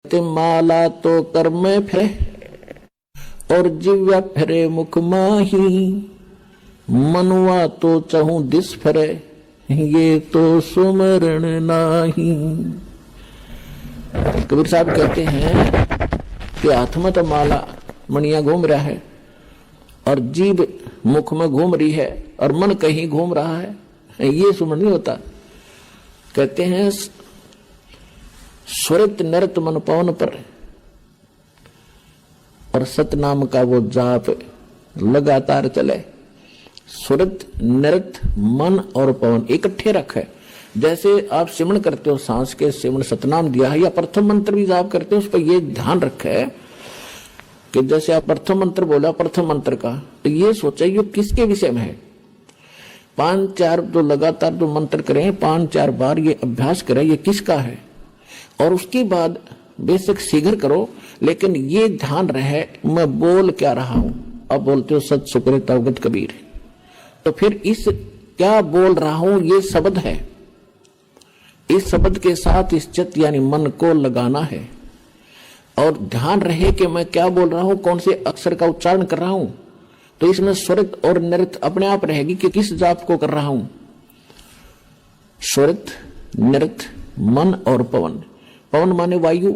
माला तो कर में फिरे और जिव्या फिरे मुख माही, मनुआ तो चहूं दिस फिरे ये तो सुमरण नाही। कबीर साहब कहते हैं कि हाथ में तो माला मणिया घूम रहा है और जीभ मुख में घूम रही है और मन कहीं घूम रहा है, ये सुमरण नहीं होता। कहते हैं स्वरित नृत मन पवन पर, और सतनाम का वो जाप लगातार चले। स्वरित नृत मन और पवन इकट्ठे रखे। जैसे आप सिमरण करते हो, सांस के सिमरण सतनाम दिया है, या प्रथम मंत्र भी जाप करते हो, उस पर ये ध्यान रखे कि जैसे आप प्रथम मंत्र बोला प्रथम मंत्र का, तो ये सोचा ये किसके विषय में है। 5-4 जो लगातार जो मंत्र करें 5-4 बार ये अभ्यास करें, ये किसका है। और उसके बाद बेशक शीघ्र करो, लेकिन ये ध्यान रहे मैं बोल क्या रहा हूं। अब बोलते हो सत सुकृत अवगत कबीर, तो फिर इस क्या बोल रहा हूं ये शब्द है, इस शब्द के साथ इस चित्त यानी मन को लगाना है। और ध्यान रहे कि मैं क्या बोल रहा हूं, कौन से अक्षर का उच्चारण कर रहा हूं। तो इसमें स्वरित और नृत अपने आप रहेगी कि किस जाप को कर रहा हूं। स्वरित नृत मन और पवन। पवन माने वायु,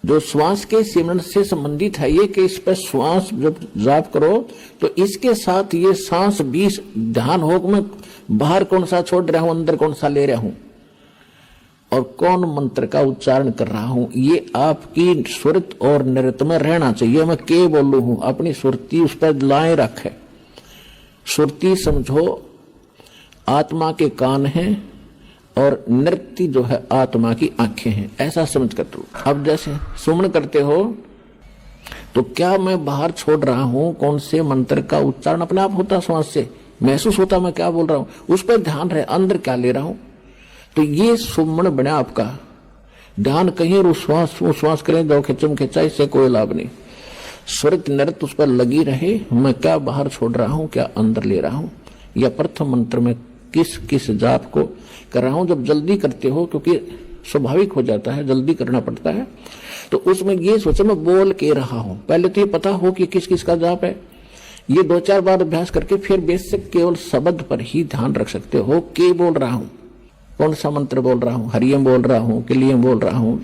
जो श्वास के सिमरण से संबंधित है। ये कि इस पर श्वास जब जाप करो तो इसके साथ ये सांस 20 ध्यान हो, मैं बाहर कौन सा छोड़ रहा हूं, अंदर कौन सा ले रहा हूं, और कौन मंत्र का उच्चारण कर रहा हूं। ये आपकी सुरत और नृत्य में रहना चाहिए। मैं के बोलू हूं, अपनी सुरती उस पर लाए रखे। सुरती समझो आत्मा के कान हैं और नृत्य जो है आत्मा की आंखें हैं, ऐसा समझ कर दो। अब जैसे सुमन करते हो तो क्या मैं बाहर छोड़ रहा हूं, कौन से मंत्र का उच्चारण अपने आप होता, श्वास से महसूस होता मैं क्या बोल रहा हूं, उस पर ध्यान रहे अंदर क्या ले रहा हूं। तो ये सुमन बना आपका ध्यान कहीं श्वास करें दो खिंचम खिंचा, इससे कोई लाभ नहीं। स्वरित नृत्य उस पर लगी रहे, मैं क्या बाहर छोड़ रहा हूं, क्या अंदर ले रहा हूं, या प्रथम मंत्र में किस किस जाप को कर रहा हूं। जब जल्दी करते हो, क्योंकि स्वाभाविक हो जाता है जल्दी करना पड़ता है, तो उसमें ये सोचो मैं बोल के रहा हूं। पहले तो ये पता हो कि किस किस का जाप है। ये 2-4 बार अभ्यास करके फिर बेसिक केवल शब्द पर ही ध्यान रख सकते हो। के बोल रहा हूं, कौन सा मंत्र बोल रहा हूं, हरियम बोल रहा हूं, किलियम बोल रहा हूं,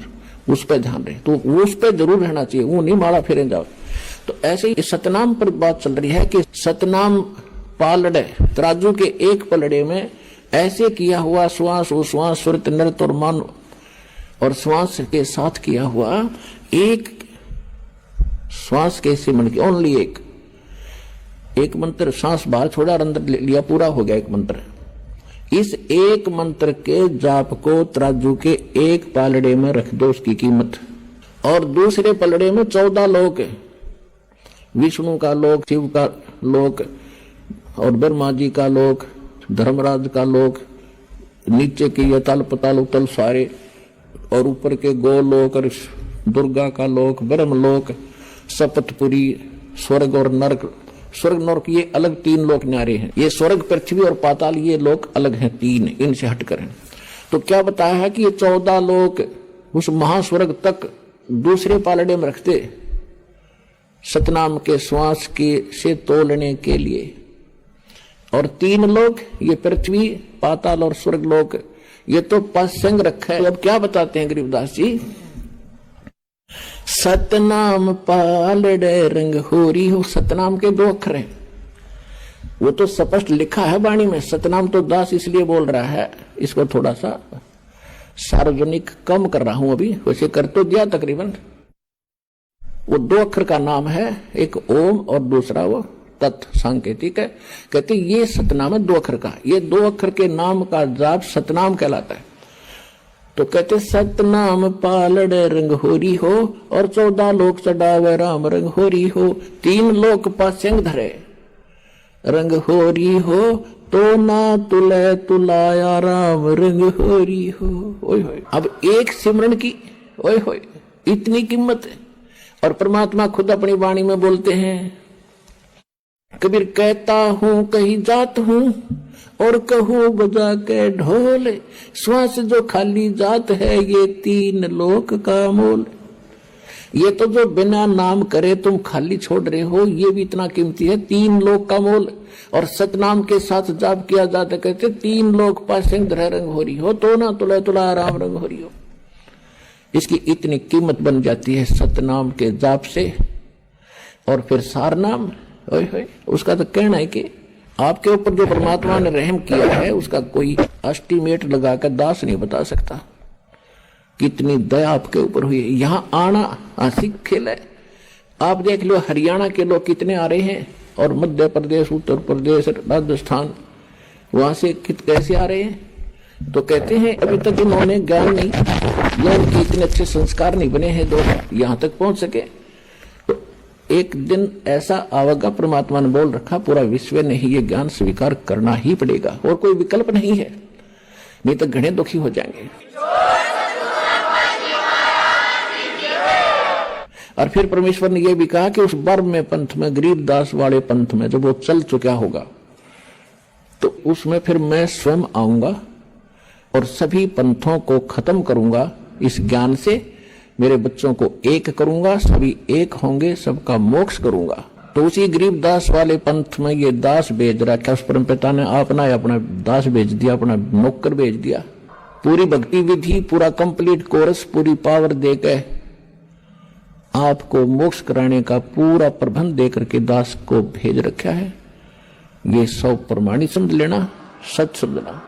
उस पर ध्यान रहे। तो वो उस पर जरूर रहना चाहिए, वो नहीं माला फेरे जाओ। तो ऐसे ही सतनाम पर बात चल रही है कि सतनाम पालड़े तराजू के एक पलड़े में ऐसे किया हुआ श्वास उश्वास स्वरित नृत्य और मन और श्वास के साथ किया हुआ एक श्वास के सिमरण की ओनली एक मंत्र, श्वास बाहर छोड़ा और अंदर लिया, पूरा हो गया एक मंत्र। इस एक मंत्र के जाप को तराजू के एक पालड़े में रख दो, उसकी कीमत। और दूसरे पलड़े में 14 लोक, विष्णु का लोक, शिव का लोक और ब्रह्मा जी का लोक, धर्मराज का लोक, नीचे के ये तल पताल उतल सारे, और ऊपर के गोलोक और दुर्गा का लोक, ब्रह्म लोक, सपतपुरी, स्वर्ग और नरक। स्वर्ग नरक ये अलग 3 लोक न्यारे हैं। ये स्वर्ग पृथ्वी और पाताल ये लोक अलग हैं 3, इनसे हटकर हैं। तो क्या बताया है कि ये 14 लोक उस महास्वर्ग तक दूसरे पालड़े में रखते सतनाम के श्वास के से तोलने के लिए। और 3 लोक ये पृथ्वी पाताल और स्वर्ग लोक ये तो पासंग रखा है। अब क्या बताते हैं गरीबदास जी, सतनाम पालड़े रंग होरी हो। सतनाम के 2 अक्षर हैं, वो तो स्पष्ट लिखा है वाणी में। सतनाम तो दास इसलिए बोल रहा है, इसको थोड़ा सा सार्वजनिक कम कर रहा हूं अभी, वैसे कर तो दिया तकरीबन। वो 2 अक्षर का नाम है, एक ओम और दूसरा वो तत् सांकेतिक है। कहते ये सतनाम है 2 अक्षर का, ये 2 अक्षर के नाम का जाप सतनाम कहलाता है। तो कहते सतनाम पालड़े रंग होरी हो और 14 लोक चढ़ावे राम रंग होरी हो। 3 लोक पासेंग धरे रंग होरी हो, तो ना तुले तुलाया राम रंग होरी हो। ओए होए, अब एक सिमरन की ओए होए इतनी कीमत है। और परमात्मा खुद अपनी वाणी में बोलते हैं कबीर कहता हूँ कहीं जात हूँ और कहूँ बजा के ढोल, श्वास जो खाली जात है ये 3 लोक का मोल। ये तो जो बिना नाम करे तुम खाली छोड़ रहे हो ये भी इतना कीमती है, 3 लोक का मोल। और सतनाम के साथ जाप किया जाता, कहते 3 लोक पासिंग धर रंग हो रही हो तो ना तुला तुला राम रंग हो रही हो। इसकी इतनी कीमत बन जाती है सतनाम के जाप से। और फिर सारनाम, उसका तो कहना है कि आपके ऊपर जो परमात्मा ने रहम किया है उसका कोई एस्टीमेट लगाकर दास नहीं बता सकता, कितनी दया आपके ऊपर हुई है। यहाँ आना हंसी खेल है। आप देख लो हरियाणा के लोग कितने आ रहे हैं, और मध्य प्रदेश, उत्तर प्रदेश, राजस्थान, वहां से कैसे आ रहे हैं। तो कहते हैं अभी तक इन्होंने ज्ञान नहीं या उनके इतने अच्छे संस्कार नहीं बने हैं जो यहाँ तक पहुंच सके। तो एक दिन ऐसा आवेगा, परमात्मा ने बोल रखा पूरा विश्व ने ही ये ज्ञान स्वीकार करना ही पड़ेगा, और कोई विकल्प नहीं है, नहीं तो घने दुखी हो जाएंगे। और फिर परमेश्वर ने यह भी कहा कि उस बर्म में पंथ में, गरीबदास वाले पंथ में जब वो चल चुका होगा तो उसमें फिर मैं स्वयं आऊंगा और सभी पंथों को खत्म करूंगा। इस ज्ञान से मेरे बच्चों को एक करूंगा, सभी एक होंगे, सबका मोक्ष करूंगा। तो उसी गरीबदास वाले पंथ में ये दास भेज रखा, उस परमपिता ने अपना दास भेज दिया, अपना नौकर भेज दिया। पूरी भक्ति विधि, पूरा कंप्लीट कोर्स, पूरी पावर देकर आपको मोक्ष कराने का पूरा प्रबंध देकर के दास को भेज रखा है। ये 100 प्रमाणित समझ लेना, सच समझना।